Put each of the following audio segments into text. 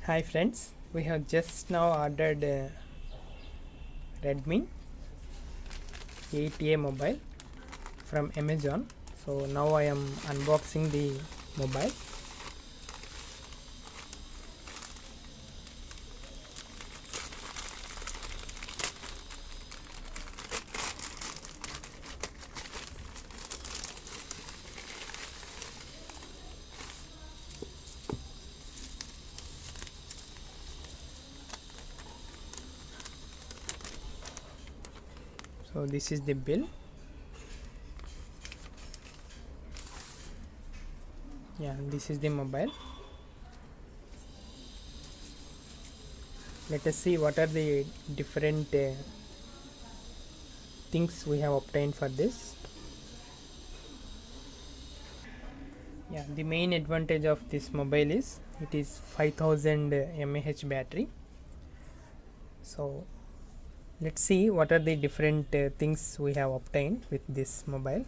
Hi friends, we have just now ordered Redmi 8A mobile from Amazon. So now I am unboxing the mobile. So this is the bill. Yeah, this is the mobile. Let us see what are the different things we have obtained for this. Yeah, the main advantage of this mobile is it is 5000 mAh battery. So let's see what are the different things we have obtained with this mobile.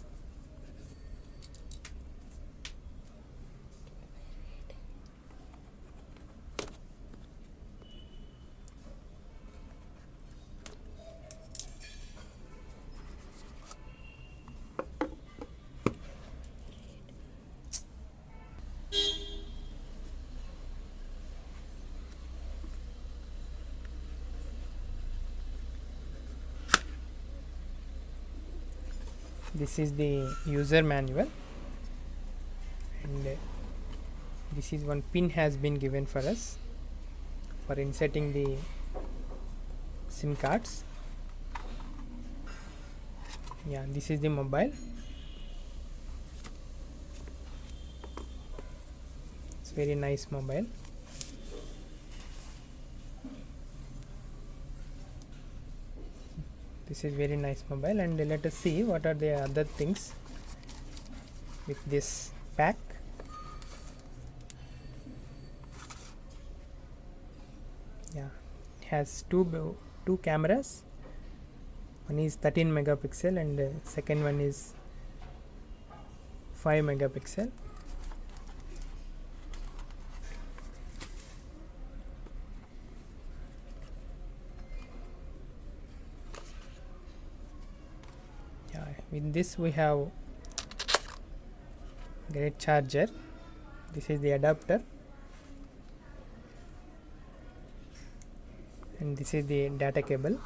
This is the user manual, and this is one pin has been given for us for inserting the SIM cards. Yeah, this is the mobile. It's very nice mobile. This is very nice mobile, and let us see what are the other things with this pack. Yeah, it has two cameras. One is 13 megapixel and second one is 5 megapixel. Yeah, with this we have great charger. This is the adapter, and this is the data cable.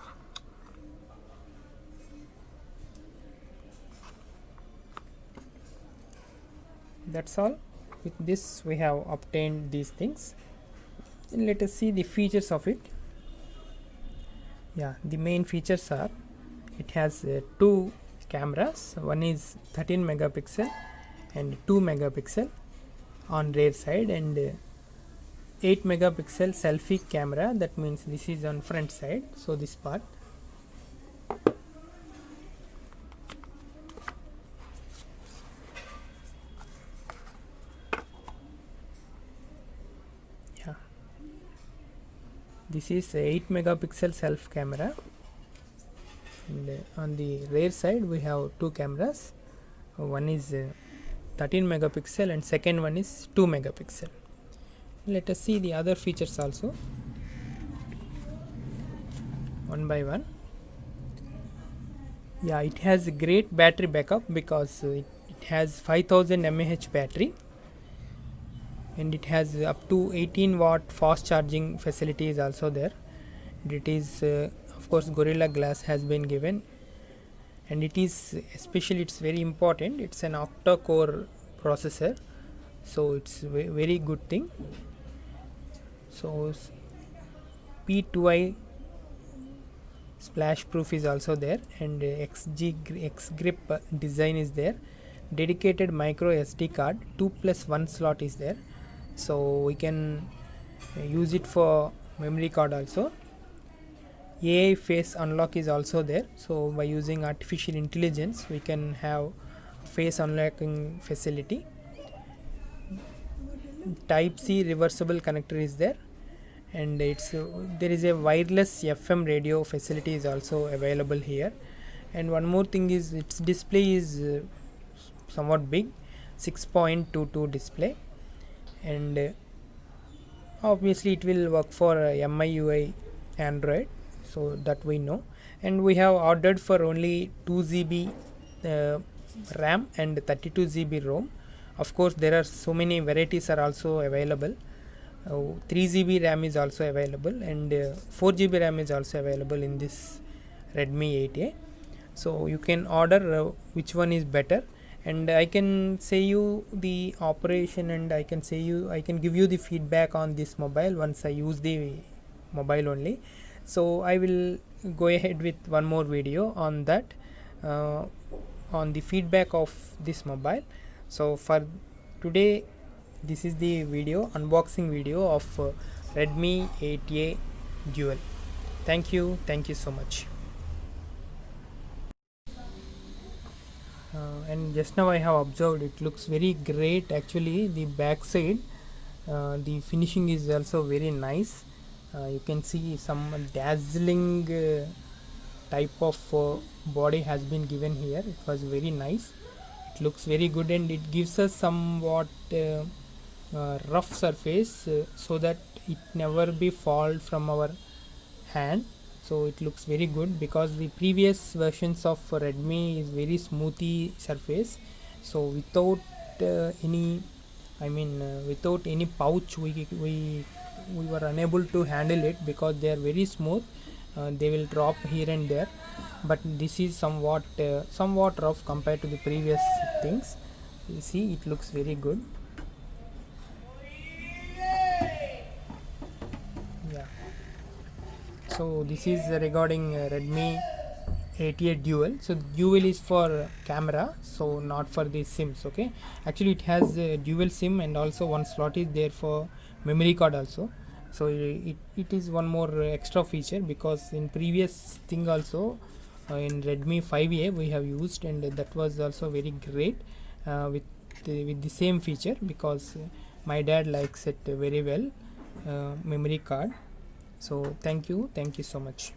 That's all. With this we have obtained these things, and let us see the features of it. Yeah, the main features are it has two cameras. One is 13 megapixel and 2 megapixel on rear side, and 8 megapixel selfie camera. That means this is on front side, so this part. Yeah, this is 8 megapixel self camera, and on the rear side we have two cameras. One is 13 megapixel and second one is 2 megapixel. Let us see the other features also one by one. Yeah, it has great battery backup because it has 5000 mAh battery, and it has up to 18 watt fast charging facility is also there. It is of course Gorilla Glass has been given, and it is especially, it's very important, it's an octa core processor, so it's very good thing. So P2i splash proof is also there, and X grip design is there. Dedicated micro SD card 2+1 slot is there, so we can use it for memory card also. AI face unlock is also there, so by using artificial intelligence we can have face unlocking facility. Type C reversible connector is there, and it's there is a wireless FM radio facility is also available here. And one more thing is its display is somewhat big, 6.22 display, and obviously it will work for MIUI Android, so that we know. And we have ordered for only 2 GB RAM and 32 GB ROM. Of course there are so many varieties are also available. 3 GB RAM is also available, and 4 GB RAM is also available in this Redmi 8A. So you can order which one is better, and I can say you the operation, and I can give you the feedback on this mobile once I use the mobile only. So I will go ahead with one more video on that, uh, on the feedback of this mobile. So for today, this is the video unboxing video of Redmi 8A Dual. Thank you so much. And just now I have observed it looks very great. Actually the back side, the finishing is also very nice. You can see some dazzling type of body has been given here. It was very nice. It looks very good, and it gives us somewhat rough surface, so that it never be fall from our hand. So it looks very good, because the previous versions of Redmi is very smoothy surface. So without any, without any pouch, we were unable to handle it, because they are very smooth. They will drop here and there, but this is somewhat rough compared to the previous things. You see, it looks very good. Yeah. So this is regarding Redmi 8A Dual. So Dual is for camera, so not for the SIMs. Okay, actually it has a dual SIM, and also one slot is there for memory card also. So it is one more extra feature, because in previous thing also, in Redmi 5A we have used, and that was also very great with the same feature, because my dad likes it very well, memory card. So thank you so much.